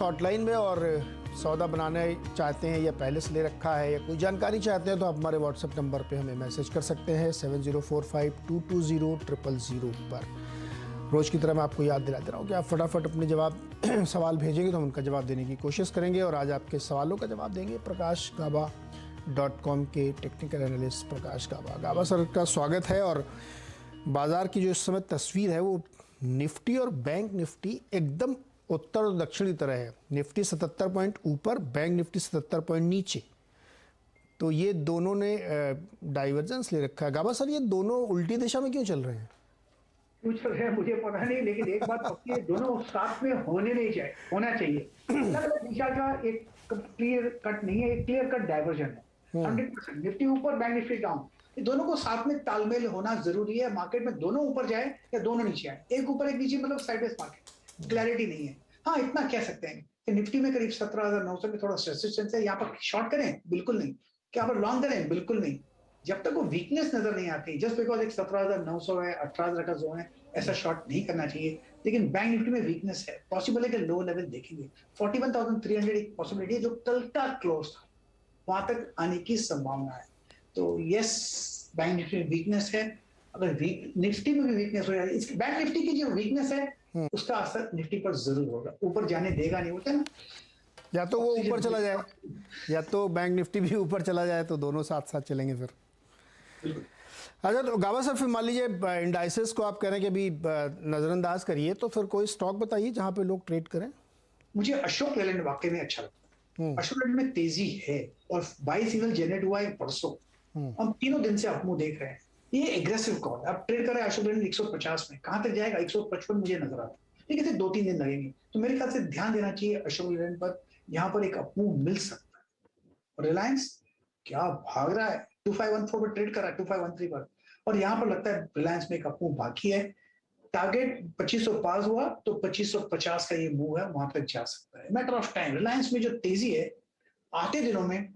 Hotline में और सौदा बनाने चाहते हैं या पहले से ले रखा है या कोई जानकारी चाहते हैं तो आप हमारे व्हाट्सएप नंबर पे हमें मैसेज कर सकते हैं 7045220000 पर। रोज़ की तरह मैं आपको याद दिला दे रहा हूँ कि आप फटाफट अपने सवाल भेजेंगे तो हम उनका जवाब देने की कोशिश करेंगे। और आज आपके सवालों का जवाब देंगे प्रकाशगाबा.com के टेक्निकल एनालिस्ट प्रकाश गाबा। गाबा सर का स्वागत है। और बाज़ार की जो इस समय तस्वीर है वो निफ्टी और बैंक निफ्टी एकदम उत्तर और दक्षिण की तरह है। निफ्टी 77 पॉइंट ऊपर, बैंक निफ्टी 77 पॉइंट नीचे। तो ये दोनों ने डाइवर्जेंस ले रखा है। गाबा सर, ये दोनों उल्टी दिशा में क्यों चल रहे हैं? क्यों चल रहे हैं मुझे पता नहीं, लेकिन एक बात पक्की है, दोनों साथ में होना चाहिए। अलग अलग दिशा का एक क्लियर कट नहीं है, एक क्लियर कट डाइवर्जन है। 100% निफ्टी ऊपर, बैंक निफ्टी डाउन, ये दोनों को साथ में तालमेल होना जरूरी है। मार्केट में दोनों ऊपर जाए या दोनों नीचे आए, एक ऊपर एक नीचे मतलब साइडवेज मार्केट, क्लैरिटी नहीं है। हाँ, इतना कह सकते हैं कि निफ्टी में करीब 17,900 में थोड़ा रेजिस्टेंस है। यहाँ पर शॉर्ट करें? बिल्कुल नहीं। क्या पर लॉन्ग करें? बिल्कुल नहीं। जब तक वो वीकनेस नजर नहीं आती, जस्ट बिकॉज एक 17,900 है, 18,000 का जोन है, ऐसा शॉर्ट नहीं करना चाहिए। लेकिन बैंक निफ्टी में वीकनेस है, पॉसिबल है कि लो लेवल देखेंगे। 41,300 एक पॉसिबिलिटी है, जो कल का क्लोज था वहां तक आने की संभावना है। तो यस, बैंक निफ्टी में वीकनेस है। अगर निफ्टी में भी वीकनेस हो जाए, बैंक निफ्टी की जो वीकनेस है उसका असर निफ्टी पर जरूर होगा। ऊपर जाने देगा नहीं, होता ना, या तो वो ऊपर चला जाए या तो बैंक निफ्टी भी ऊपर चला जाए, तो दोनों साथ साथ चलेंगे फिर। अच्छा, तो गाबा सर फिर मान लीजिए इंडाइसेस को आप कह रहे हैं कि अभी नजरअंदाज करिए, तो फिर कोई स्टॉक बताइए जहां पे लोग ट्रेड करें। मुझे अशोक लेलैंड वाकई में अच्छा लगता है। अशोक लेलैंड में तेजी है और बाई सिग्नल जनरेट हुआ है परसों। हम तीनों दिन से अपमूव देख रहे हैं। ये एग्रेसिव कॉल, अब ट्रेड कर रहे हैं अशोक लेलैंड 150 में, कहां तक जाएगा? 155 मुझे नजर आता है, लेकिन इसे 2-3 दिन लगेंगे। तो मेरे ख्याल से ध्यान देना चाहिए अशोक लेलैंड पर, यहाँ पर एक अपमूव मिल सकता है। और रिलायंस क्या भाग रहा है, 2514 पर ट्रेड कर रहा है, 2513 पर, और यहाँ पर लगता है रिलायंस में एक अपमूव बाकी है। टारगेट 2500 पास हुआ तो 2550 का ये मूव है, वहां तक जा सकता है, मैटर ऑफ टाइम। रिलायंस में जो तेजी है आते दिनों में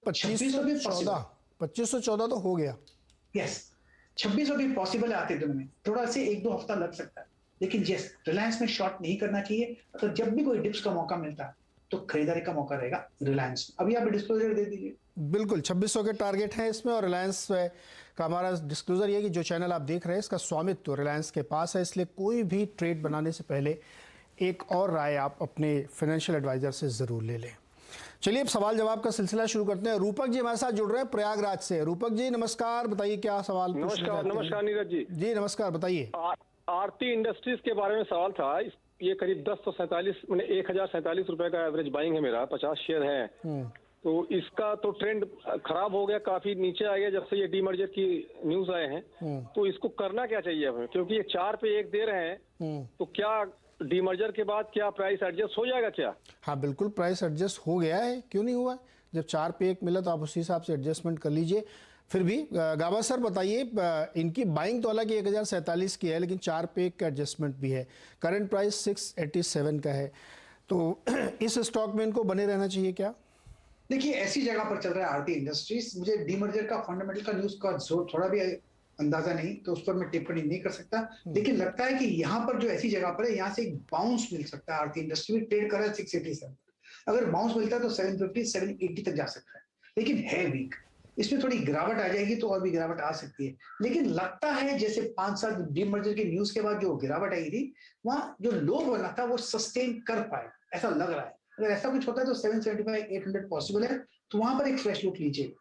2514 तो हो गया। यस, 2600 भी पॉसिबल है आते दिनों में, थोड़ा से 1-2 हफ्ता लग सकता है। लेकिन यस, रिलायंस में शॉर्ट नहीं करना चाहिए। अगर जब भी कोई डिप्स का मौका मिलता है तो खरीदारी का मौका रहेगा रिलायंस। अभी आप डिस्क्लोजर दे दीजिए। बिल्कुल 2600 के टारगेट हैं इसमें। और रिलायंस का हमारा डिस्क्लोजर ये कि जो चैनल आप देख रहे हैं इसका स्वामित्व रिलायंस के पास है, इसलिए कोई भी ट्रेड बनाने से पहले एक और राय आप अपने फाइनेंशियल एडवाइजर से ज़रूर ले लें। चलिए अब सवाल जवाब का सिलसिला शुरू करते हैं। रूपक जी हमारे साथ जुड़ रहे हैं प्रयागराज से। रूपक जी नमस्कार, बताइए क्या सवाल पूछना चाहते हैं? नमस्कार नीरज जी। जी नमस्कार, बताइए। आरती इंडस्ट्रीज के बारे में सवाल था। ये करीब 1047 मैंने 1047 रुपए का एवरेज बाइंग है मेरा, 50 शेयर है। तो इसका तो ट्रेंड खराब हो गया, काफी नीचे आ गया जब से ये डीमर्जर की न्यूज आए हैं। तो इसको करना क्या चाहिए हमें, क्योंकि ये 4 पे 1 दे रहे हैं, तो क्या डीमर्जर के बाद क्या प्राइस एडजस्ट हो जाएगा क्या? हाँ बिल्कुल, प्राइस एडजस्ट हो गया है, क्यों नहीं हुआ? जब 4 पे 1 मिला तो आप उसी हिसाब से एडजस्टमेंट कर लीजिए। फिर भी गाबा सर बताइए, इनकी बाइंग तो हालांकि 1047 की है, लेकिन 4 पे 1 का एडजस्टमेंट भी है। करंट प्राइस 687 का है, तो इस स्टॉक में इनको बने रहना चाहिए क्या? देखिए, ऐसी जगह पर चल रहा है आरती इंडस्ट्रीज। मुझे डीमर्जर का फंडामेंटल का न्यूज का जोर थोड़ा भी अंदाजा नहीं, तो उस पर मैं टिप्पणी नहीं कर सकता। लेकिन लगता है कि यहाँ पर जो ऐसी जगह पर है, यहाँ से एक बाउंस मिल सकता है। आरती इंडस्ट्री में ट्रेड कर रहा है 687, अगर बाउंस मिलता है तो 750 780 तक जा सकता है, लेकिन है वीक। इसमें थोड़ी गिरावट आ जाएगी तो और भी गिरावट आ सकती है, लेकिन लगता है जैसे 5-7 डीमर्जर की न्यूज के बाद जो गिरावट आई थी, वहां जो लो बना था वो सस्टेन कर पाए, ऐसा लग रहा है। अगर ऐसा कुछ होता है तो 775 800 पॉसिबल है, तो वहां पर एक फ्रेश लुक लीजिए।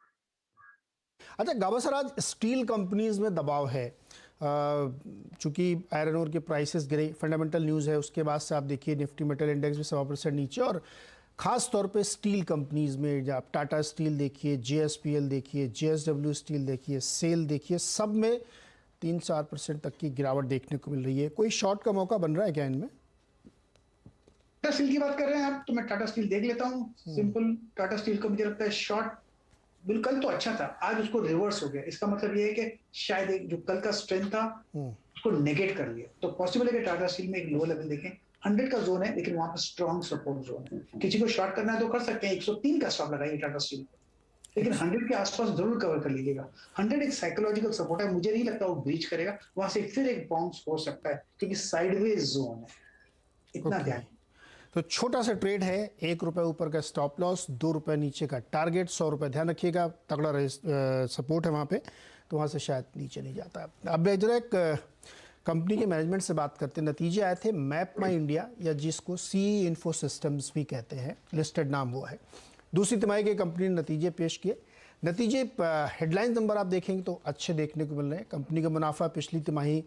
अच्छा गाबा सर, आज स्टील कंपनीज में दबाव है, चूंकि आयरन ओर के प्राइसेस गिरे, फंडामेंटल न्यूज़ है। उसके बाद से आप देखिए निफ्टी मेटल इंडेक्स भी 1.25% नीचे, और ख़ास तौर पे स्टील कंपनीज में जब आप टाटा स्टील देखिए, JSPL देखिए, JSW स्टील देखिए, सेल देखिए, सब में 3-4% तक की गिरावट देखने को मिल रही है। कोई शॉर्ट का मौका बन रहा है क्या इनमें? टाटा स्टील की बात कर रहे हैं आप, तो मैं टाटा स्टील देख लेता हूँ। सिंपल, टाटा स्टील को मुझे लगता है शॉर्ट, बिल्कुल तो अच्छा था, आज उसको रिवर्स हो गया। इसका मतलब ये है कि शायद एक जो कल का स्ट्रेंथ था उसको नेगेट कर लिया। तो पॉसिबल है कि टाटा स्टील में एक लो लेवल देखें। 100 का जोन है, लेकिन वहां पर स्ट्रॉन्ग सपोर्ट जोन है। किसी को शॉर्ट करना है तो कर सकते हैं, 103 का स्टॉप लगाइए टाटा स्टील पर, लेकिन 100 के आसपास जरूर कवर कर लीजिएगा। 100 एक साइकोलॉजिकल सपोर्ट है, मुझे नहीं लगता वो ब्रीच करेगा, वहां से फिर एक बाउंस हो सकता है, क्योंकि साइडवेज जोन है, इतना ध्यान। तो छोटा सा ट्रेड है, ₹1 ऊपर का स्टॉप लॉस, ₹2 नीचे का टारगेट, ₹100 ध्यान रखिएगा, तगड़ा सपोर्ट है वहाँ पे, तो वहाँ से शायद नीचे नहीं जाता। अब जरा एक कंपनी के मैनेजमेंट से बात करते हैं। नतीजे आए थे मैप माई इंडिया, या जिसको CE इन्फो सिस्टम्स भी कहते हैं, लिस्टेड नाम वो है। दूसरी तिमाही के कंपनी ने नतीजे पेश किए। नतीजे हेडलाइन नंबर आप देखेंगे तो अच्छे देखने को मिल रहे हैं। कंपनी का मुनाफा पिछली तिमाही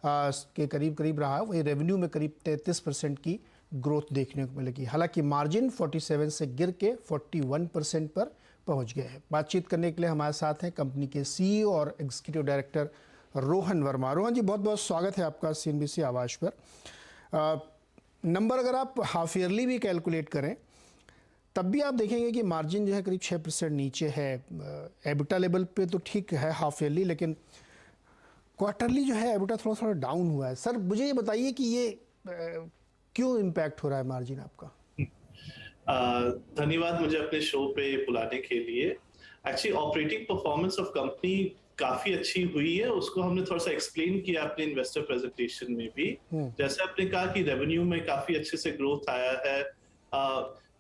के करीब रहा है, वही रेवेन्यू में करीब 33% की ग्रोथ देखने को मिलेगी। हालांकि मार्जिन 47 से गिर के 41% पर पहुंच गए हैं। बातचीत करने के लिए हमारे साथ हैं कंपनी के CEO और एग्जीक्यूटिव डायरेक्टर रोहन वर्मा। रोहन जी, बहुत बहुत स्वागत है आपका CNBC आवाज़ पर। नंबर अगर आप हाफ ईयरली भी कैलकुलेट करें तब भी आप देखेंगे कि मार्जिन जो है करीब 6% नीचे है। एबिटा लेवल पे तो ठीक है हाफ ईयरली, लेकिन क्वार्टरली जो है एबिटा थोड़ा डाउन हुआ है। सर मुझे ये बताइए कि ये क्यों इम्पैक्ट हो रहा है मार्जिन आपका? धन्यवाद मुझे अपने शो पे बुलाने के लिए। Actually operating performance of company काफी अच्छी हुई है, उसको हमने थोड़ा सा एक्सप्लेन किया अपने इन्वेस्टर प्रेजेंटेशन में भी। जैसे आपने कहा कि रेवेन्यू में काफी अच्छे से ग्रोथ आया है।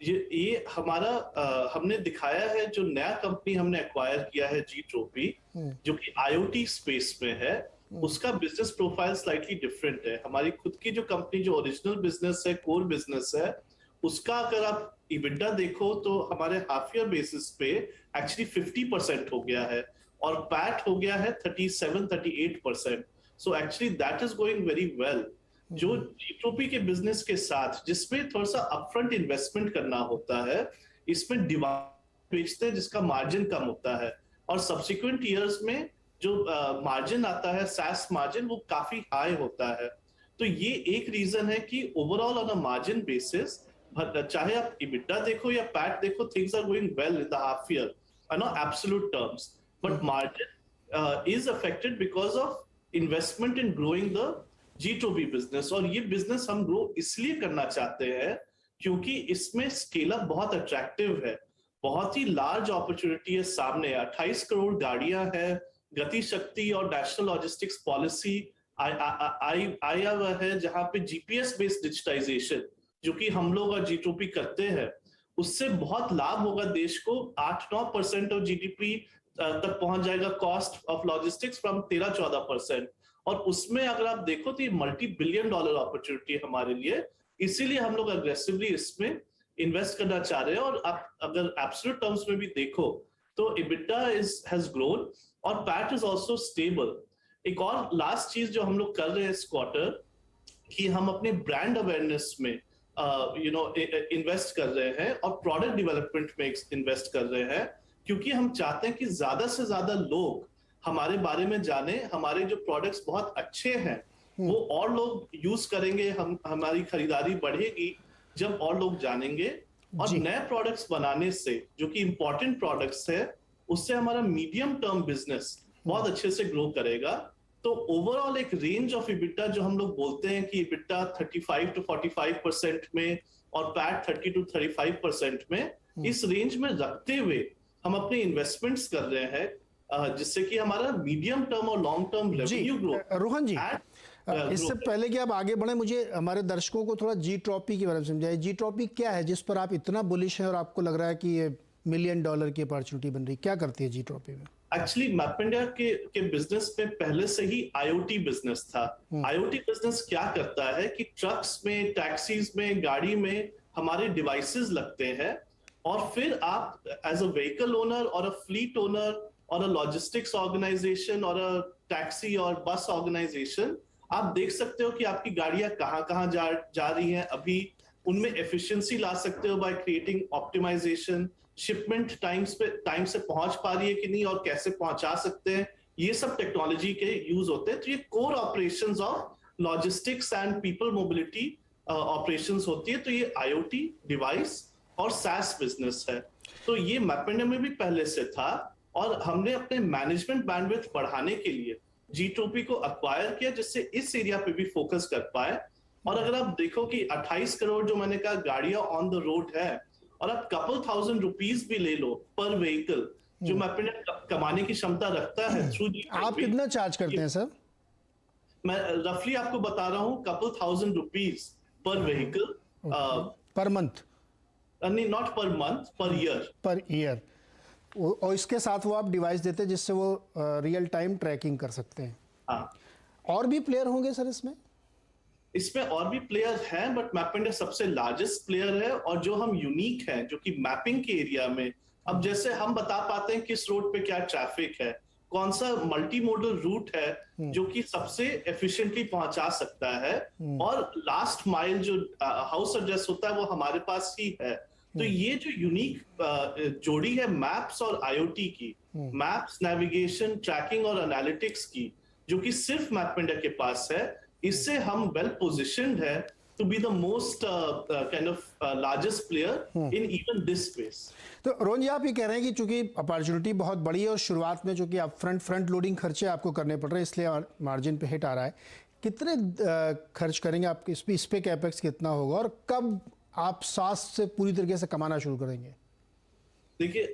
ये हमारा हमने दिखाया है जो नया कंपनी हमने एक्वायर किया है Gtropy, जो कि IoT स्पेस में है, उसका बिजनेस प्रोफाइल स्लाइटली डिफरेंट है। हमारी खुद की जो कंपनी जो ओरिजिनल बिजनेस है, कोर बिजनेस है, उसका अगर आप EBITDA देखो तो हमारे हाफ ईयर बेसिस पे एक्चुअली 50% हो गया है और पैट हो गया है 37-38%। So actually that is going very well. जो Gtropy के बिजनेस के साथ जिसमें थोड़ा सा अपफ्रंट इन्वेस्टमेंट करना होता है, इसमें डिवाइस बेचते हैं जिसका मार्जिन कम होता है, और सब्सिक्वेंट ईयर्स में जो मार्जिन आता है SaaS मार्जिन वो काफी हाई होता है। तो ये एक रीजन है कि overall on a margin basis, चाहे आप EBITDA देखो या पैट देखो, things are going well in the half year on absolute terms, but margin is affected because of investment in growing the Gtropy business। और ये business हम grow इसलिए करना चाहते हैं क्योंकि इसमें स्केल अप बहुत अट्रैक्टिव है, बहुत ही लार्ज अपॉर्चुनिटी है सामने। 28 करोड़ गाड़ियां हैं, गति शक्ति और नेशनल लॉजिस्टिक्स पॉलिसी आया हुआ है, जहां पे GPS बेस्ड डिजिटाइजेशन जो कि हम लोग और Gtropy करते हैं, उससे बहुत लाभ होगा देश को। 8-9% ऑफ GDP तक पहुंच जाएगा कॉस्ट ऑफ लॉजिस्टिक्स फ्रॉम 13-14%। और उसमें अगर आप देखो तो ये $multi-billion अपॉर्चुनिटी है हमारे लिए, इसीलिए हम लोग अग्रेसिवली इसमें इन्वेस्ट करना चाह रहे हैं। और आप अगर एब्सोल्यूट टर्म्स में भी देखो तो EBITDA हैज ग्रोन और पैट इज आल्सो स्टेबल। एक और लास्ट चीज जो हम लोग कर रहे हैं इस क्वार्टर, कि हम अपने ब्रांड अवेयरनेस में इन्वेस्ट कर रहे हैं और प्रोडक्ट डेवलपमेंट में इन्वेस्ट कर रहे हैं, क्योंकि हम चाहते हैं कि ज्यादा से ज्यादा लोग हमारे बारे में जाने, हमारे जो प्रोडक्ट्स बहुत अच्छे हैं वो और लोग यूज करेंगे, हमारी खरीदारी बढ़ेगी जब और लोग जानेंगे। और नए प्रोडक्ट्स बनाने से, जो कि इंपॉर्टेंट प्रोडक्ट्स है, उससे हमारा मीडियम टर्म बिजनेस बहुत अच्छे से ग्रो करेगा। तो ओवरऑल एक रेंज ऑफ EBITDA जो हम लोग बोलते हैं कि EBITDA 35-45% में और पैट 30-35% में, इस रेंज में रखते हुए हम अपने इन्वेस्टमेंट्स कर रहे हैं, जिससे कि हमारा मीडियम टर्म और long term revenue grow. Rohan ji, इससे पहले कि आप आगे बढ़े, मुझे हमारे दर्शकों को थोड़ा Gtropy के बारे में समझाइए। Gtropy क्या है जिस पर आप इतना बुलिश है और आपको लग रहा है कि ये $1 मिलियन की अपॉर्चुनिटी बन रही, क्या करती है Gtropy में? एक्चुअली मैपइंडिया के बिजनेस में पहले से ही IoT बिजनेस था। IoT बिजनेस क्या करता है कि ट्रक्स में, टैक्सीज में, गाड़ी में हमारे डिवाइसेस लगते हैं, और फिर आप एज अ व्हीकल ओनर और अ फ्लीट ओनर और अ लॉजिस्टिक्स ऑर्गेनाइजेशन और अ टैक्सी और बस ऑर्गेनाइजेशन, आप देख सकते हो कि आपकी गाड़ियां कहाँ जा रही हैं। अभी उनमें एफिशिएंसी ला सकते हो by creating optimization, shipment time से पहुंच पा रही है कि नहीं और कैसे पहुंचा सकते हैं, ये सब टेक्नोलॉजी के यूज होते हैं। तो ये core operations of logistics and people mobility operations होती है। तो ये IoT डिवाइस और SaaS बिजनेस है। तो ये मैपइंडिया में भी पहले से था, और हमने अपने मैनेजमेंट बैंडविड्थ बढ़ाने के लिए Gtropy को अक्वायर किया, जिससे इस एरिया पे भी फोकस कर पाए। और अगर आप देखो कि 28 करोड़ जो मैंने कहा गाड़ियां ऑन द रोड है, और आप couple thousand रुपीस भी ले लो पर व्हीकल, जो मैपइंडिया कमाने की क्षमता रखता है थ्रू Gtropy। आप कितना चार्ज करते हैं सर? मैं रफली आपको बता रहा हूँ couple thousand रुपीस पर व्हीकल पर मंथ? नहीं, not per month, per year. Per year. और इसके साथ वो आप डिवाइस देते हैं जिससे वो रियल टाइम ट्रैकिंग कर सकते हैं। हाँ, और भी प्लेयर होंगे सर इसमें? इसमें और भी प्लेयर हैं, बट मैपइंडिया सबसे लार्जेस्ट प्लेयर है। और जो हम यूनिक हैं, जो कि मैपिंग के एरिया में, अब जैसे हम बता पाते हैं किस रोड पे क्या ट्रैफिक है, कौन सा मल्टी मोडल रूट है जो कि सबसे एफिशिएंटली पहुंचा सकता है, और लास्ट माइल जो हाउस एड्रेस होता है वो हमारे पास ही है। तो ये जो यूनिक जोड़ी है मैप्स और आईओटी की, मैप्स, नेविगेशन, ट्रैकिंग और एनालिटिक्स की, जो कि सिर्फ मैपइंडिया के पास है, इससे हम वेल पोजिशन्ड है to be the most kind of largest player in even this space. तो रोहन जी, आप ये कह रहे हैं कि चूंकि अपॉर्चुनिटी बहुत बड़ी है और शुरुआत में चूंकि आप फ्रंट लोडिंग खर्चे आपको करने पड़ रहे हैं, इसलिए मार्जिन पे हिट आ रहा है। कितने खर्च करेंगे आप इस पे कैपेक्स कितना होगा, और कब आप सास से पूरी तरीके से कमाना शुरू करेंगे? देखिए,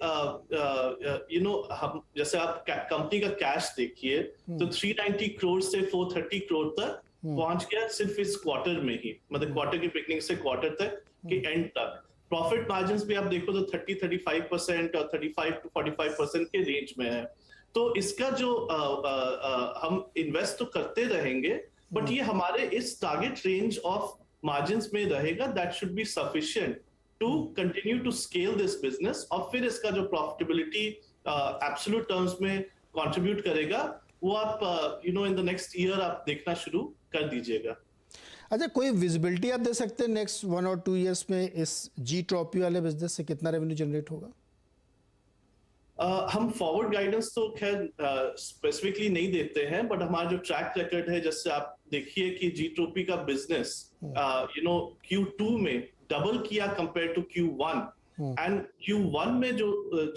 हम जैसे आप कंपनी का कैश देखिए तो 390 करोड़ से 430 करोड़ तक पहुंच गया सिर्फ इस क्वार्टर में ही, मतलब क्वार्टर की बिगनिंग से क्वार्टर तक के एंड तक। प्रॉफिट मार्जिन्स भी आप देखो तो 30-35% और 35-45% के रेंज में है। तो इसका जो हम इन्वेस्ट तो करते रहेंगे, बट ये हमारे इस टारगेट रेंज ऑफ मार्जिन्स में रहेगा। That should be sufficient to continue to scale this business, और फिर इसका जो प्रॉफिटेबिलिटी एब्सोल्यूट टर्म्स में कंट्रीब्यूट करेगा, वो आप इन द नेक्स्ट ईयर आप देखना शुरू कर दीजिएगा। अच्छा, कोई विजिबिलिटी आप दे सकते हैं नेक्स्ट 1 और 2 इयर्स में इस Gtropy वाले बिजनेस से कितना रेवेन्यू जनरेट होगा? हम फॉरवर्ड गाइडेंस तो खैर स्पेसिफिकली नहीं देते हैं, बट हमारा जो ट्रैक रिकॉर्ड है, जैसे आप देखिए कि Gtropy का बिजनेस Q2 में डबल किया compare to Q1, and Q1 में जो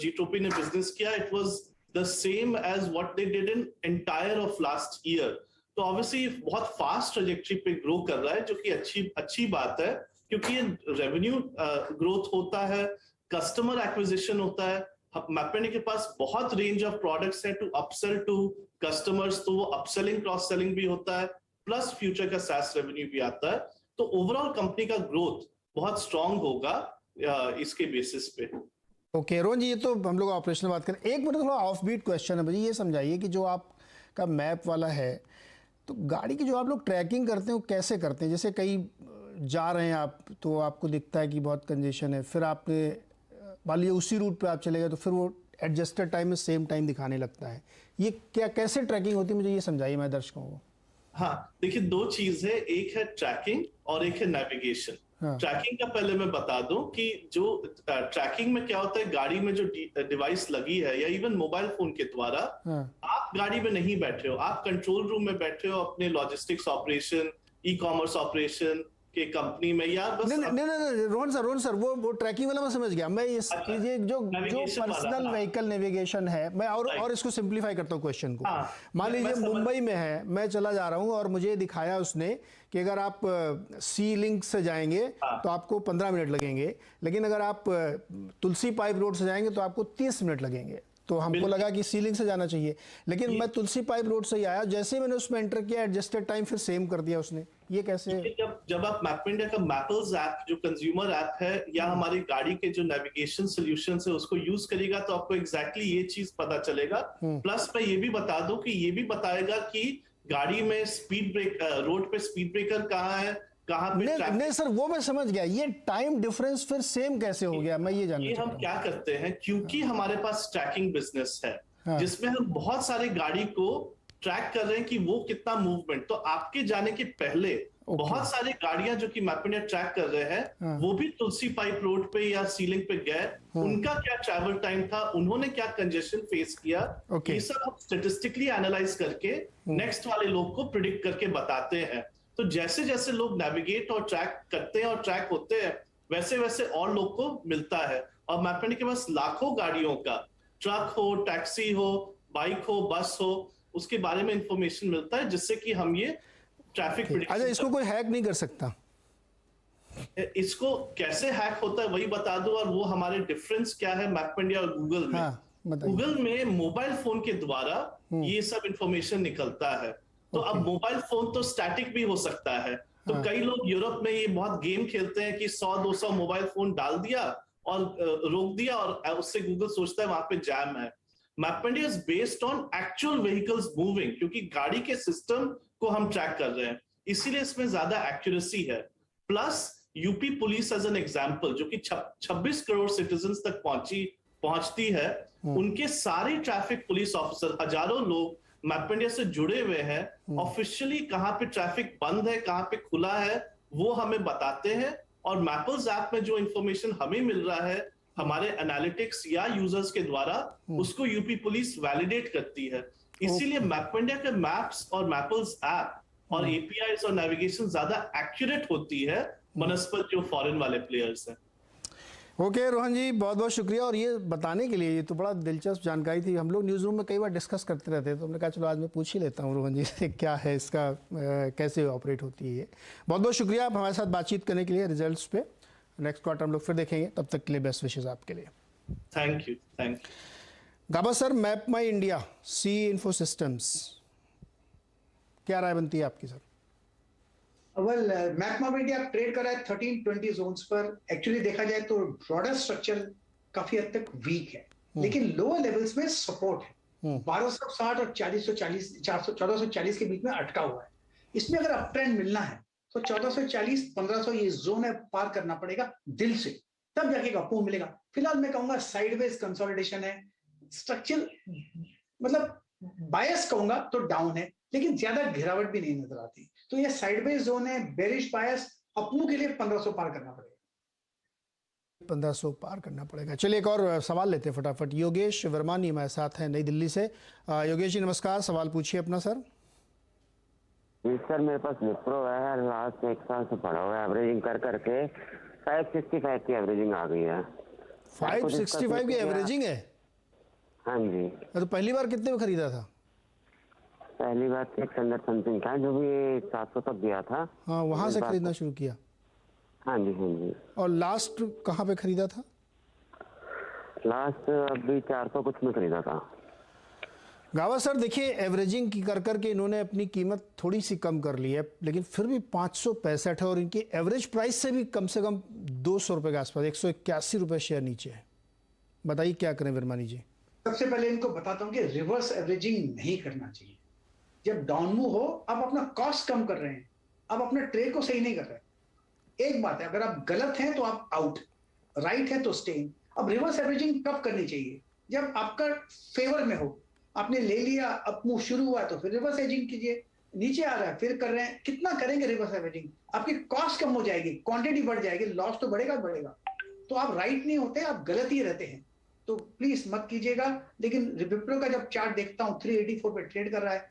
Gtropy ने बिजनेस किया, it was the same as what they did in entire of last year. तो ऑब्वियसली बहुत फास्ट ट्रैजेक्टरी पे ग्रो कर रहा है, जो कि अच्छी बात है, क्योंकि ये रेवेन्यू ग्रोथ होता है, कस्टमर एक्विजिशन होता है। मैपइंडिया के पास बहुत रेंज ऑफ प्रोडक्ट्स हैं टू अपसेल टू कस्टमर्स, तो वो अपसेलिंग क्रॉस सेलिंग भी होता है, प्लस फ्यूचर का SaaS रेवेन्यू भी आता है। तो ओवरऑल कंपनी का ग्रोथ बहुत स्ट्रांग होगा इसके बेसिस पे। ओके रोहन जी, ये तो हम लोग ऑपरेशनल बात करें। एक मिनट, थोड़ा ऑफ बीट क्वेश्चन है मुझे, ये समझाइए कि जो आपका मैप वाला है, तो गाड़ी की जो आप लोग ट्रैकिंग करते हैं वो कैसे करते हैं? जैसे कहीं जा रहे हैं आप, तो आपको दिखता है कि बहुत कंजेशन है, फिर आपने मान लीजिए उसी रूट पे आप चले गए, तो फिर वो एडजस्टेड टाइम में सेम टाइम दिखाने लगता है। ये कैसे ट्रैकिंग होती है, मुझे ये समझाइए मैं दर्शकों को। हाँ, देखिए, 2 चीज है, एक है ट्रैकिंग और एक है नेविगेशन। ट्रैकिंग का पहले मैं बता दूं कि जो ट्रैकिंग में क्या होता है, गाड़ी में जो डिवाइस लगी है, या इवन मोबाइल फोन के द्वारा, आप गाड़ी में नहीं बैठे हो, आप कंट्रोल रूम में बैठे हो अपने लॉजिस्टिक्स ऑपरेशन, ई-कॉमर्स ऑपरेशन के कंपनी में, या बस नहीं रोहन सर वो ट्रैकिंग वाला मैं समझ गया। मैं ये जो पर्सनल व्हीकल नेविगेशन है, मैं और इसको सिंपलीफाई करता हूँ क्वेश्चन को। मान लीजिए मुंबई में है, मैं चला जा रहा हूँ और मुझे दिखाया उसने कि अगर आप सी लिंक से जाएंगे तो आपको 15 मिनट लगेंगे, लेकिन अगर आप तुलसी पाइप रोड से जाएंगे तो आपको 30 मिनट लगेंगे। तो हमको लगा कि सी लिंक से जाना चाहिए, लेकिन मैं तुलसी पाइप रोड से ही आया, जैसे ही मैंने उसमें एंटर किया एडजस्टेड टाइम फिर सेम कर दिया उसने। ये कैसे? जब आप मैपइंडिया का मैपल्स ऐप जो कंज्यूमर ऐप है, या हमारी गाड़ी के जो नेविगेशन सॉल्यूशंस है, उसको यूज करेगा, तो आपको एग्जैक्टली ये चीज पता चलेगा। प्लस मैं ये भी बता दूं कि ये भी बताएगा कि गाड़ी में स्पीड ब्रेक, रोड पे स्पीड ब्रेकर कहाँ है, कहाँ पे नहीं सर, वो मैं समझ गया। ये टाइम डिफरेंस फिर सेम कैसे हो गया, मैं ये जानना चाहता हूं। हम क्या करते हैं, क्योंकि हमारे पास ट्रैकिंग बिजनेस है, जिसमें हम बहुत सारे गाड़ी को ट्रैक कर रहे हैं कि वो कितना मूवमेंट, तो आपके जाने के पहले बहुत सारी गाड़ियां जो कि मैपइंडिया ट्रैक कर रहे हैं, वो भी तुलसी पाइप रोड पे या सीलिंग पे गए, उनका क्या ट्रैवल टाइम था, उन्होंने क्या कंजेशन फेस किया, ये सब हम स्टैटिस्टिकली एनालाइज करके नेक्स्ट वाले लोग को प्रिडिक्ट करके बताते हैं। तो जैसे जैसे लोग नेविगेट और ट्रैक करते हैं और ट्रैक होते हैं, वैसे वैसे और लोग को मिलता है। और मैपइंडिया के पास लाखों गाड़ियों का, ट्रक हो, टैक्सी हो, बाइक हो, बस हो, उसके बारे में इंफॉर्मेशन मिलता है, जिससे कि हम ये ट्रैफिक अच्छा, इसको कोई हैक नहीं कर सकता? इसको कैसे हैक होता है वही बता दूं, और वो हमारे डिफरेंस क्या है मैपइंडिया और गूगल में। गूगल में मोबाइल फोन के द्वारा ये सब इंफॉर्मेशन निकलता है। तो अब मोबाइल फोन तो स्टैटिक भी हो सकता है, तो हाँ। कई लोग यूरोप में ये बहुत गेम खेलते हैं कि 100-200 मोबाइल फोन डाल दिया और रोक दिया और उससे गूगल सोचता है वहां पे जैम है। MapmyIndia is based on actual vehicles moving, क्योंकि गाड़ी के सिस्टम को हम ट्रैक कर रहे हैं, इसीलिए इसमें ज्यादा एक्यूरेसी है। Plus UP police as an example, जो कि 26 करोड़ सिटीजन्स तक पहुंचती है, उनके सारे ट्रैफिक पुलिस ऑफिसर, हजारों लोग मैपमेडिया से जुड़े हुए हैं। ऑफिशियली कहां पे ट्रैफिक बंद है, कहां पे खुला है, वो हमें बताते हैं। और मैपल्स ऐप में जो इंफॉर्मेशन हमें मिल रहा है हमारे एनालिटिक्स या यूजर्स के द्वारा, उसको यूपी पुलिस वैलिडेट करती है। इसीलिए मैपमेडिया के मैप्स और मैपल्स ऐप और एपीआईज और नेविगेशन ज्यादा एक्यूरेट होती है बनस्पत जो फॉरेन वाले प्लेयर्स हैं। ओके रोहन जी, बहुत बहुत शुक्रिया। और ये बताने के लिए, ये तो बड़ा दिलचस्प जानकारी थी। हम लोग न्यूज़ रूम में कई बार डिस्कस करते रहते हैं, तो हमने कहा चलो आज मैं पूछ ही लेता हूँ रोहन जी से क्या है इसका, कैसे ऑपरेट होती है ये। बहुत बहुत शुक्रिया आप हमारे साथ बातचीत करने के लिए रिजल्ट्स पे। नेक्स्ट क्वार्टर हम लोग फिर देखेंगे, तब तक के लिए बेस्ट विशेष आपके लिए। Thank you. Gaba sir, MapmyIndia, C info systems, क्या राय बनती है आपकी sir? Well, MapmyIndia trade कर रहा है 13-20 जोन्स पर। एक्चुअली देखा जाए तो ब्रॉडर स्ट्रक्चर काफी हद तक वीक है, लेकिन लोअर लेवल्स में सपोर्ट है। 1260 और 1440 के बीच में अटका हुआ है। इसमें अगर अप ट्रेंड मिलना है तो 1440-1500 ये जोन है, पार करना पड़ेगा दिल से, तब जाके अपमूव मिलेगा। फिलहाल मैं कहूंगा साइडवेज कंसोलिडेशन है। स्ट्रक्चर मतलब बायस कहूंगा तो डाउन है, लेकिन ज्यादा गिरावट भी नहीं नजर आती। तो ये साइडवेज जोन है, बेरिश बायस, अपमूव के लिए 1500 पार करना पड़ेगा। 1500 पार करना पड़ेगा। चलिए एक और सवाल लेते हैं फटाफट। योगेश वर्मानी हमारे साथ हैं नई दिल्ली से। योगेश जी नमस्कार, सवाल पूछिए अपना सर। जी सर, मेरे पास विप्रो है, लास्ट 1 साल से पड़ा हुआ है, एवरेजिंग कर करके 565 की एवरेजिंग आ गई है। 565 की एवरेजिंग है? हाँ जी। तो पहली बार कितने में खरीदा था? पहली बार 600 समथिंग था, जो भी 700 तक गया था। हाँ, वहां से खरीदना शुरू किया? हाँ जी, हाँ जी। और लास्ट कहाँ पे खरीदा था? लास्ट अभी 400 कुछ में खरीदा था। गावा सर देखिए, एवरेजिंग की कर करके इन्होंने अपनी कीमत थोड़ी सी कम कर ली है, लेकिन फिर भी 565 है और इनकी एवरेज प्राइस से कम 200 रुपये के आसपास, 181 रुपये शेयर नीचे है। बताइए क्या करें वर्मानी जी? सबसे पहले इनको बताता हूं कि रिवर्स एवरेजिंग नहीं करना चाहिए। जब डाउन मूव हो, आप अपना कॉस्ट कम कर रहे हैं, आप अपने ट्रेड को सही नहीं कर रहे। एक बात है, अगर आप गलत हैं तो आप आउट, राइट है तो स्टे इन। अब रिवर्स एवरेजिंग कब करनी चाहिए? जब आपका फेवर में हो, आपने ले लिया, अप मूव शुरू हुआ तो फिर रिवर्स एवरेजिंग कीजिए। नीचे आ रहा है फिर कर रहे हैं, कितना करेंगे रिवर्स एवरेजिंग? आपकी कॉस्ट कम हो जाएगी, क्वांटिटी बढ़ जाएगी, लॉस तो बढ़ेगा। तो आप राइट नहीं होते, आप गलत ही रहते हैं। तो प्लीज मत कीजिएगा। लेकिन विप्रो का जब चार्ट देखता हूं 384 पे ट्रेड कर रहा है,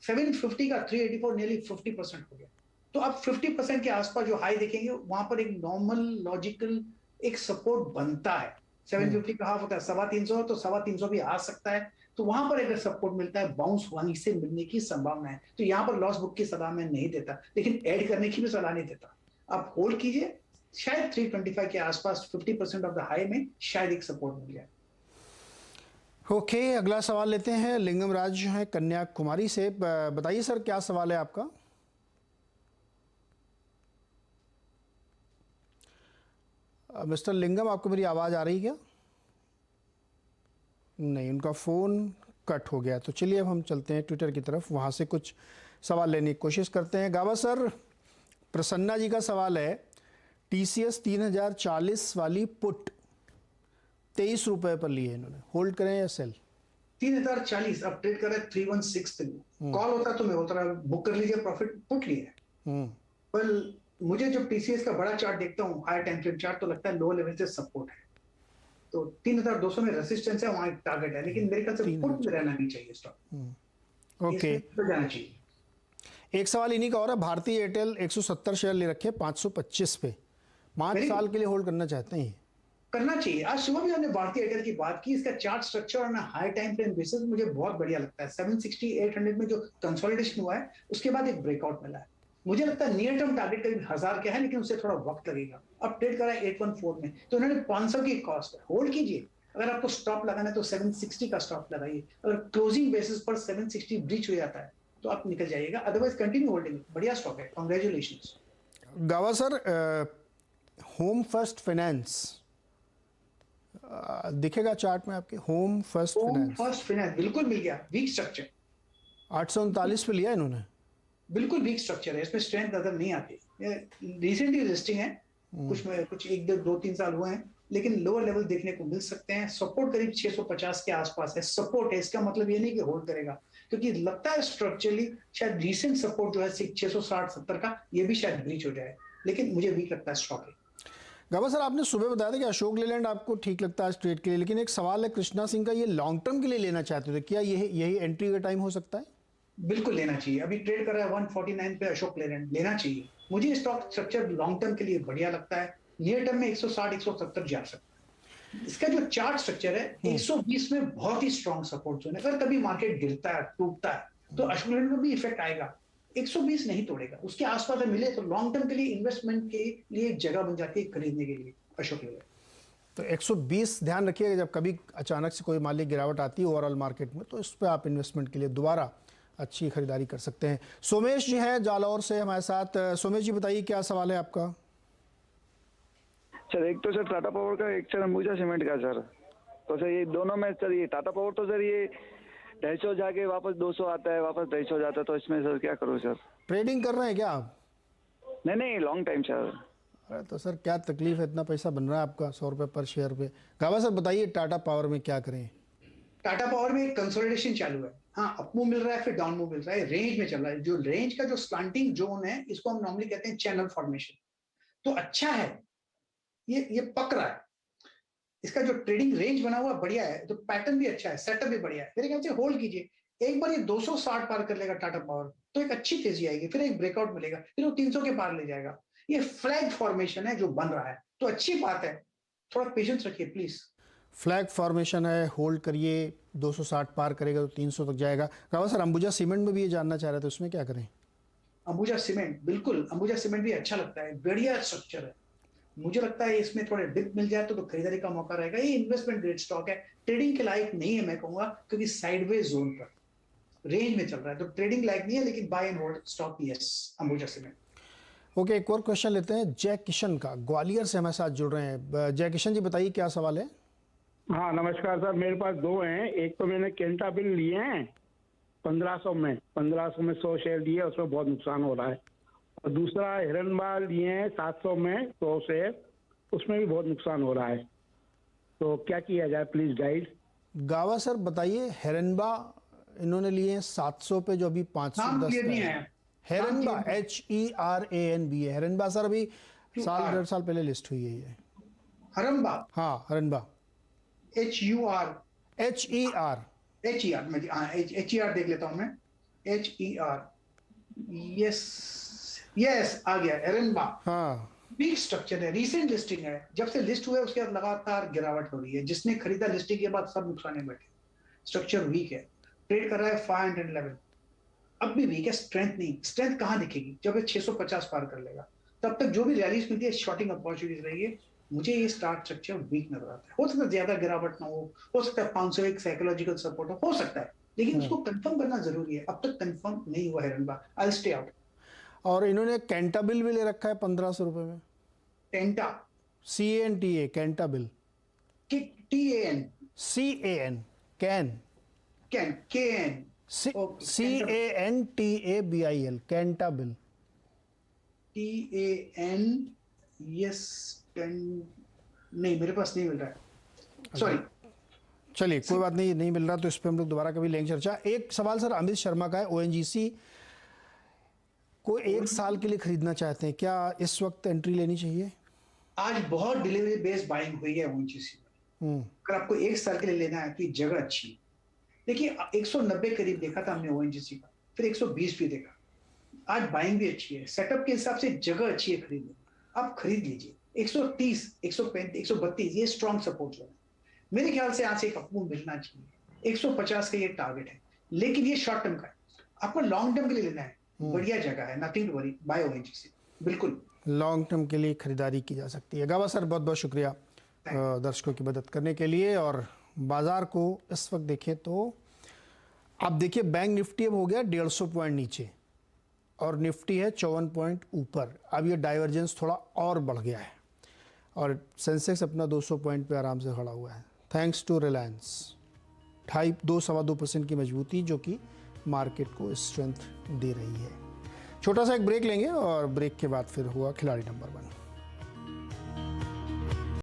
750 का 384 नियरली 50% हो गया। तो आप 50% के आसपास जो हाई देखेंगे, वहां पर एक नॉर्मल लॉजिकल एक सपोर्ट बनता है। 750 का हाफ होता है 350, तो 350 भी आ सकता है। तो वहां पर अगर सपोर्ट मिलता है, बाउंस वहीं से मिलने की संभावना है। तो यहाँ पर लॉस बुक की सलाह मैं नहीं देता, लेकिन ऐड करने की भी सलाह नहीं देता। आप होल्ड कीजिए, शायद 325 के आसपास 50% ऑफ द हाई में शायद एक सपोर्ट मिल जाए। ओके, अगला सवाल लेते हैं। लिंगम राज है कन्याकुमारी से। बताइए सर क्या सवाल है आपका? मिस्टर लिंगम, आपको मेरी आवाज़ आ रही क्या? नहीं, उनका फ़ोन कट हो गया। तो चलिए अब हम चलते हैं ट्विटर की तरफ, वहाँ से कुछ सवाल लेने की कोशिश करते हैं। गावा सर, प्रसन्ना जी का सवाल है, TCS 3040 वाली पुट 23 रुपए पर ली है इन्होंने, होल्ड करें या सेल? 3040 अब ट्रेड कर रहा है 316 पे। कॉल होता तो मैं होता रहा, बुक कर लीजिए, प्रॉफिट पुट लिया। पर मुझे जब TCS का बड़ा चार्ट देखता हूँ, हाई टाइम फ्रेम चार्ट, तो लगता है लो लेवल से सपोर्ट है। तो 3200 में रेसिस्टेंस है, वहां एक टारगेट है, लेकिन मेरे ख्याल से पुट में रहना नहीं चाहिए स्टॉक। ओके, तो जाना चाहिए। एक सवाल इन्हीं का और है, भारतीय एयरटेल 170 शेयर ले रखे 525 पे, 5 साल के लिए होल्ड करना चाहते हैं? करना चाहिए। आज सुबह भी हमने भारतीय एयरटेल की बात की। इसका चार्ट स्ट्रक्चर और हाई टाइम फ्रेम बेसिस मुझे बहुत बढ़िया लगता है। 760-800 में जो कंसोलिडेशन हुआ है, उसके बाद एक ब्रेकआउट मिला है। मुझे लगता है नियर टर्म टारगेट करीब 1000 का है, लेकिन उससे थोड़ा वक्त लगेगा। अब ट्रेड करा है 814 में, तो उन्होंने 500 की कॉस्ट है, होल्ड कीजिए। अगर आपको स्टॉप लगाना है तो 760 का स्टॉप लगाइए। अगर क्लोजिंग बेसिस पर 760 ब्रीच हो जाता है तो आप निकल जाइएगा, अदरवाइज कंटिन्यू होल्डिंग, बढ़िया स्टॉक है, कॉन्ग्रेचुलेशंस। गावा सर, होम फर्स्ट फाइनेंस दिखेगा चार्ट में आपके? Home first home finance first finance बिल्कुल मिल गया, वीक स्ट्रक्चर, 839 पे लिया इन्होंने। बिल्कुल वीक स्ट्रक्चर है, इसमें स्ट्रेंथ नजर नहीं आती। रिसेंटली लिस्टिंग है, कुछ एक दो तीन साल हुए हैं, लेकिन लोअर लेवल देखने को मिल सकते हैं। सपोर्ट करीब 650 के आसपास है, सपोर्ट है, इसका मतलब ये नहीं कि होल्ड करेगा, क्योंकि लगता है स्ट्रक्चरली शायद रीसेंट सपोर्ट जो है 660-70 का, ये भी शायद ब्रीच हो जाए, लेकिन मुझे वीक लगता है स्टॉक है। गावा सर, आपने सुबह बताया था कि अशोक लेलैंड आपको ठीक लगता है ट्रेड के लिए, लेकिन एक सवाल है कृष्णा सिंह का, ये लॉन्ग टर्म के लिए लेना चाहते थे क्या? यही एंट्री का टाइम हो सकता है? बिल्कुल लेना चाहिए, अभी ट्रेड कर रहा है 149 पे अशोक लेलैंड, लेना चाहिए। मुझे स्टॉक स्ट्रक्चर लॉन्ग टर्म के लिए बढ़िया लगता है, नियर टर्म में 160-170 जा सकता है। इसका जो चार्ट स्ट्रक्चर है 120 में बहुत ही स्ट्रॉन्ग सपोर्ट जोन है। अगर कभी मार्केट गिरता है, टूटता है, तो अशोक लेलैंड में भी इफेक्ट आएगा, 120 नहीं तोड़ेगा, उसके आसपास अगर मिले तो लॉन्ग टर्म के लिए इन्वेस्टमेंट के लिए एक जगह बन जाती है खरीदने के लिए अशोक लेलैंड। तो 120 ध्यान रखिएगा, जब कभी अचानक से कोई मालिक गिरावट आती है ओवरऑल मार्केट में, तो इस पर आप इन्वेस्टमेंट के लिए दोबारा अच्छी खरीदारी कर सकते हैं। सोमेश जी हैं जालौर से हमारे साथ। सोमेश जी बताइए क्या सवाल है आपका? सर एक तो सर टाटा पावर का, एक सर अंबुजा सीमेंट का सर। तो सर ये दोनों में सर, ये टाटा पावर तो सर ये 250 जाके वापस 200 आता है, वापस 250 जाता है, तो इसमें सर क्या करूँ सर? ट्रेडिंग कर रहे हैं क्या आप? नहीं लॉन्ग टाइम सर। अरे तो सर क्या तकलीफ है, इतना पैसा बन रहा है आपका 100 रुपये पर शेयर पे। गावा सर बताइए टाटा पावर में क्या करें? टाटा पावर में कंसोलिडेशन चालू है, हाँ, अप मूव मिल रहा है, फिर डाउन मूव मिल रहा है, रेंज में चल रहा है। जो रेंज का जो स्लांटिंग जोन है, इसको हम नॉर्मली कहते हैं चैनल फॉर्मेशन, तो अच्छा है, ये पक रहा है। इसका जो ट्रेडिंग रेंज बना हुआ बढ़िया है, तो पैटर्न भी अच्छा है, सेटअप भी बढ़िया है। मेरे ख्याल से होल्ड कीजिए, एक बार ये 260 पार कर लेगा टाटा पावर, तो एक अच्छी तेजी आएगी, फिर एक ब्रेकआउट मिलेगा, फिर वो 300 के पार ले जाएगा। ये फ्लैग फॉर्मेशन है जो बन रहा है, तो अच्छी बात है, थोड़ा पेशेंस रखिए प्लीज। फ्लैग फॉर्मेशन है, होल्ड करिए, 260 पार करेगा तो 300 तक जाएगा। गावा सर अंबुजा सीमेंट में भी ये जानना चाह रहे थे, उसमें क्या करें? अंबुजा सीमेंट, बिल्कुल अंबुजा सीमेंट भी अच्छा लगता है, बढ़िया स्ट्रक्चर है। मुझे लगता है इसमें थोड़े डिप मिल जाए तो खरीदारी का मौका रहेगा। ये इन्वेस्टमेंट ग्रेड स्टॉक है, ट्रेडिंग के लायक नहीं है मैं कहूंगा, क्योंकि साइडवेज जोन पर रेंज में चल रहा है, तो ट्रेडिंग लायक नहीं है, लेकिन buy and hold stock yes Ambuja cement. Okay, एक और क्वेश्चन लेते हैं जय किशन का, ग्वालियर से हमारे साथ जुड़ रहे हैं। जय किशन जी बताइए क्या सवाल है? हाँ नमस्कार सर, मेरे पास दो हैं। एक तो मैंने कैंटा बिल लिए हैं 1500 में 100 शेयर लिए, उसमें बहुत नुकसान हो रहा है। और दूसरा हिरनबा लिए हैं 700 में 100 शेयर, उसमें भी बहुत नुकसान हो रहा है। तो क्या किया जाए, प्लीज गाइड। गावा सर बताइए, हेरनबा इन्होंने लिए हैं 700 पे, जो अभी 510 नहीं है। है हेरनबा HERANB है। हेरनबा सर अभी साल 1.5 साल पहले लिस्ट हुई है ये। हरम्बा, हाँ हेरनबा, HUR HER। HER देख लेता हूं मैं, HER, यस आ गया एरनबा। हाँ वीक स्ट्रक्चर है, रीसेंट लिस्टिंग है, जब से लिस्ट हुआ है उसके बाद लगातार गिरावट हो रही है। जिसने खरीदा लिस्टिंग के बाद सब नुकसान में बैठे, स्ट्रक्चर वीक है, ट्रेड कर रहा है 511, अब भी वीक है, स्ट्रेंथ नहीं। स्ट्रेंथ कहां दिखेगी? जब ये 650 पार कर लेगा, तब तक जो भी रैलीज मिलती है शॉर्टिंग अपॉर्चुनिटीज रही है। मुझे ये स्टार्ट स्ट्रक्चर वीक नजर आता है। हो सकता है ज्यादा गिरावट ना हो सकता है 501 साइकोलॉजिकल सपोर्ट हो सकता है, लेकिन उसको कंफर्म करना जरूरी है। अब तक कंफर्म नहीं हुआ है रनबा, आई विल स्टे आउट। और इन्होंने कैंटा बिल भी ले रखा है 1500 रुपए में, टेंटा, CANTA Cantabil, TAN, CAN can, KN, CANTABIL Cantabil, TAN, yes, नहीं मेरे पास नहीं मिल रहा है, सॉरी। चलिए कोई बात नहीं, नहीं मिल रहा तो इस पर हम लोग दोबारा कभी लेंगे चर्चा। एक सवाल सर अमित शर्मा का है, ONGC को 1 साल के लिए खरीदना चाहते हैं, क्या इस वक्त एंट्री लेनी चाहिए? आज बहुत डिलीवरी बेस्ड बाइंग हुई है ONGC में। अगर आपको 1 साल के लिए लेना है तो ये जगह अच्छी है। देखिए 190 करीब देखा था हमने ONGC का, फिर 120 भी देखा। आज बाइंग भी अच्छी है, सेटअप के हिसाब से जगह अच्छी है खरीदने, आप खरीद लीजिए। 130, 135, 132 ये स्ट्रॉन्ग सपोर्ट जोन है। मेरे ख्याल से आज से एक अपमूव मिलना चाहिए। 150 का ये टारगेट है, लेकिन ये शॉर्ट टर्म का है। आपको लॉन्ग टर्म के लिए लेना है, बढ़िया जगह है, nothing to worry, buy ONGC, बिल्कुल लॉन्ग टर्म के लिए खरीदारी की जा सकती है। गावा सर बहुत बहुत शुक्रिया दर्शकों की मदद करने के लिए। और बाजार को इस वक्त देखें तो आप देखिए बैंक निफ्टी अब हो गया 150 पॉइंट नीचे और निफ्टी है 54 पॉइंट ऊपर। अब ये डाइवर्जेंस थोड़ा और बढ़ गया है और सेंसेक्स अपना 200 पॉइंट पे आराम से खड़ा हुआ है थैंक्स टू रिलायंस। 2.25% की मजबूती जो कि मार्केट को स्ट्रेंथ दे रही है। छोटा सा एक ब्रेक लेंगे और ब्रेक के बाद फिर हुआ खिलाड़ी नंबर 1।